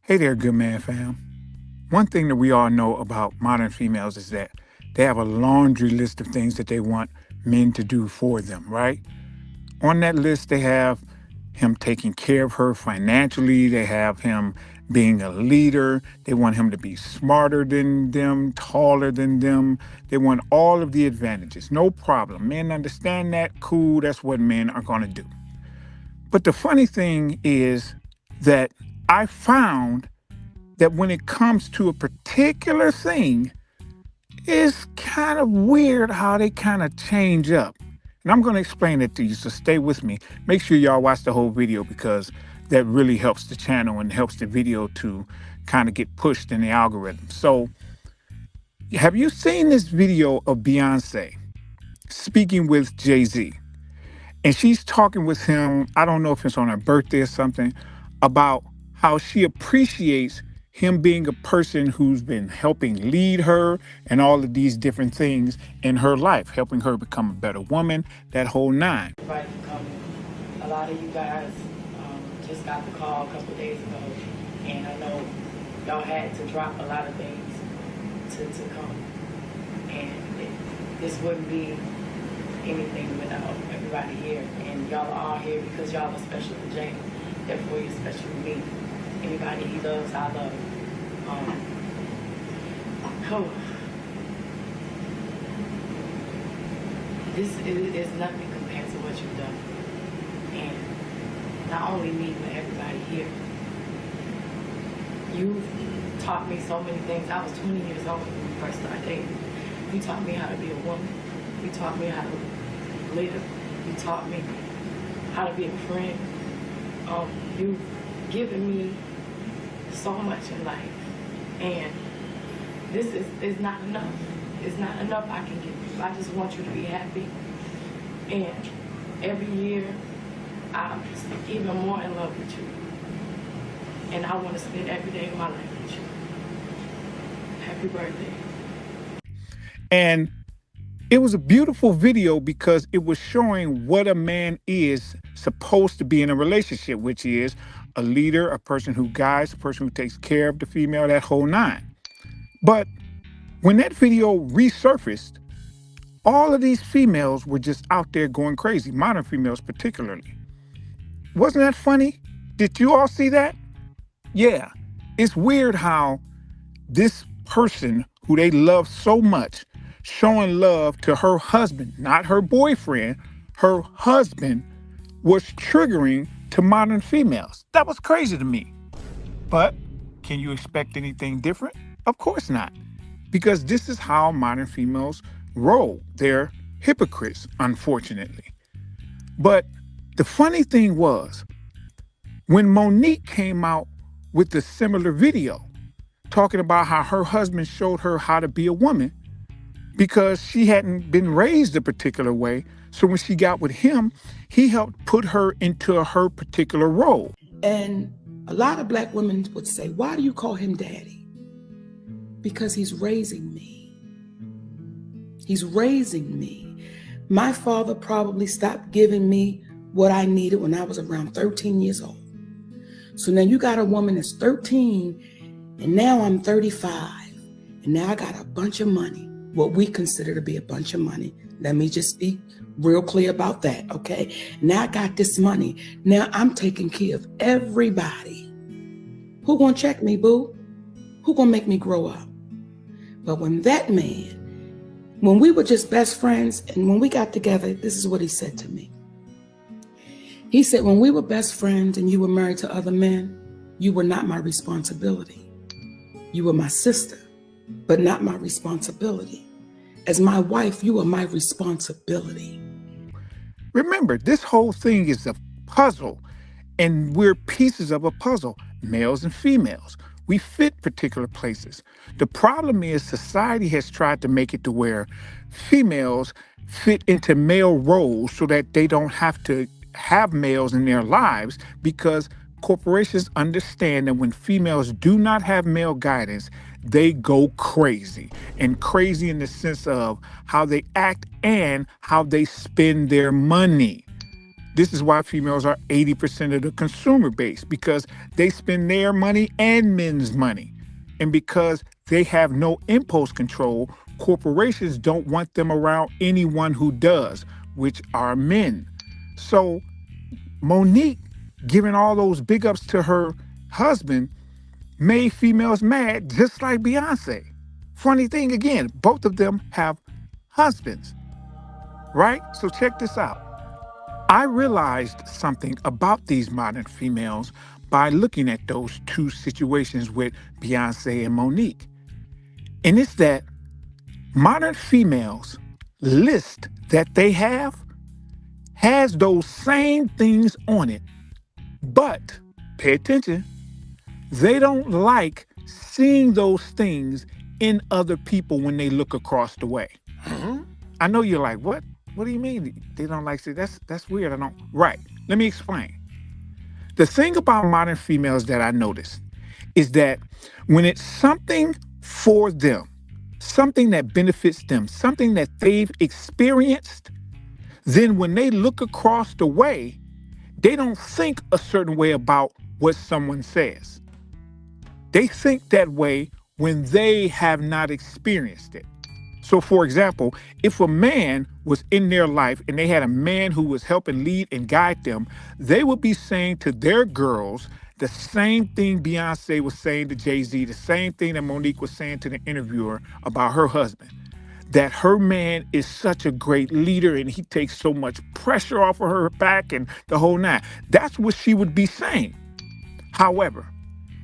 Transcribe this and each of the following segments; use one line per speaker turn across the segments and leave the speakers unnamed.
Hey there, good man fam. One thing that we all know about modern females is that they have a laundry list of things that they want men to do for them, right? On that list, they have him taking care of her financially, they have him being a leader, they want him to be smarter than them, taller than them. They want all of the advantages. No problem. Men understand that. Cool. That's what men are going to do. But the funny thing is that I found that when it comes to a particular thing, it's kind of weird how they kind of change up. And I'm going to explain it to you, so stay with me. Make sure y'all watch the whole video because that really helps the channel and helps the video to kind of get pushed in the algorithm. So, have you seen this video of Beyonce speaking with Jay-Z? And she's talking with him, I don't know if it's on her birthday or something, about how she appreciates him being a person who's been helping lead her and all of these different things in her life, helping her become a better woman, that whole nine.
Right, a lot of you guys just got the call a couple days ago, and I know y'all had to drop a lot of things to come. And this wouldn't be anything without everybody here. And y'all are all here because y'all are special to Jay. Therefore, you're special to me. Anybody he loves, I love. This is nothing compared to what you've done. And not only me, but everybody here. You've taught me so many things. I was 20 years old when we first started dating. You taught me how to be a woman. You taught me how to live. You taught me how to be a friend. You've given me so much in life, and this is not enough. It's not enough I can give you. I just want you to be happy, and every year I'm even more in love with you, and I want to spend every day of my life with you. Happy birthday.
And it was a beautiful video because it was showing what a man is supposed to be in a relationship, which is a leader, a person who guides, a person who takes care of the female, that whole nine. But when that video resurfaced, all of these females were just out there going crazy, modern females particularly. Wasn't that funny? Did you all see that? Yeah. It's weird how this person who they love so much, showing love to her husband, not her boyfriend, her husband, was triggering to modern females. That was crazy to me. But can you expect anything different? Of course not. Because this is how modern females roll. They're hypocrites, unfortunately. But the funny thing was, when Monique came out with the similar video, talking about how her husband showed her how to be a woman because she hadn't been raised a particular way. So when she got with him, he helped put her into her particular role.
And a lot of black women would say, why do you call him daddy? Because he's raising me. He's raising me. My father probably stopped giving me what I needed when I was around 13 years old. So now you got a woman that's 13, and now I'm 35, and now I got a bunch of money, what we consider to be a bunch of money. Let me just be real clear about that, okay? Now I got this money. Now I'm taking care of everybody. Who gonna check me, boo? Who gonna make me grow up? But when that man, when we were just best friends, and when we got together, this is what he said to me. He said, when we were best friends and you were married to other men, you were not my responsibility. You were my sister, but not my responsibility. As my wife, you are my responsibility.
Remember, this whole thing is a puzzle, and we're pieces of a puzzle, males and females. We fit particular places. The problem is society has tried to make it to where females fit into male roles so that they don't have to have males in their lives, because corporations understand that when females do not have male guidance, they go crazy. And crazy in the sense of how they act and how they spend their money. This is why females are 80% of the consumer base, because they spend their money and men's money. And because they have no impulse control, corporations don't want them around anyone who does, which are men. So Monique giving all those big ups to her husband made females mad, just like Beyonce. Funny thing again, both of them have husbands, right? So check this out. I realized something about these modern females by looking at those two situations with Beyonce and Monique. And it's that modern females list that they have has those same things on it. But pay attention, they don't like seeing those things in other people when they look across the way. I know you're like, what? What do you mean they don't like it? That's weird. I don't. Right. Let me explain. The thing about modern females that I noticed is that when it's something for them, something that benefits them, something that they've experienced, then when they look across the way, they don't think a certain way about what someone says. They think that way when they have not experienced it. So, for example, if a man was in their life and they had a man who was helping lead and guide them, they would be saying to their girls the same thing Beyonce was saying to Jay-Z, the same thing that Monique was saying to the interviewer about her husband, that her man is such a great leader and he takes so much pressure off of her back and the whole nine. That's what she would be saying. However,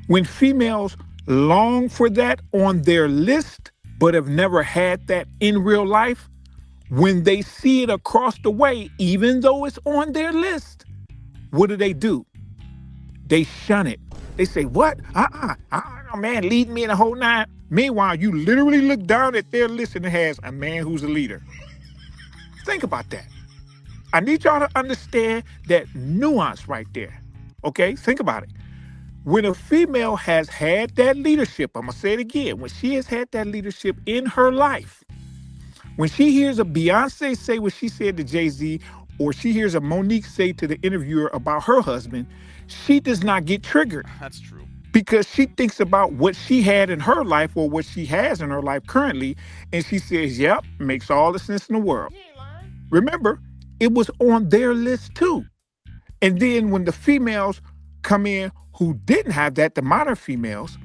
when females long for that on their list, but have never had that in real life, when they see it across the way, even though it's on their list, what do? They shun it. They say, what? Man, lead me in the whole nine. Meanwhile, you literally look down at their list and it has a man who's a leader. Think about that. I need y'all to understand that nuance right there. Okay? Think about it. When a female has had that leadership, I'm going to say it again, when she has had that leadership in her life, when she hears a Beyonce say what she said to Jay-Z, or she hears a Monique say to the interviewer about her husband, she does not get triggered.
That's true.
Because she thinks about what she had in her life or what she has in her life currently, and she says, yep, makes all the sense in the world. Remember, it was on their list too. And then when the females come in who didn't have that, the modern females,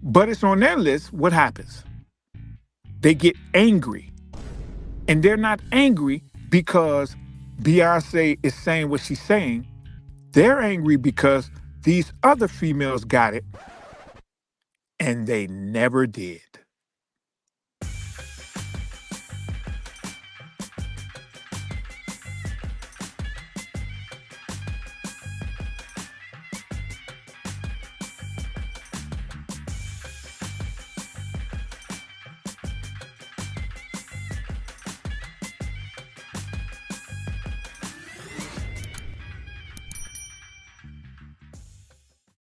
but it's on their list, what happens? They get angry. And they're not angry because Beyonce is saying what she's saying. They're angry because these other females got it and they never did.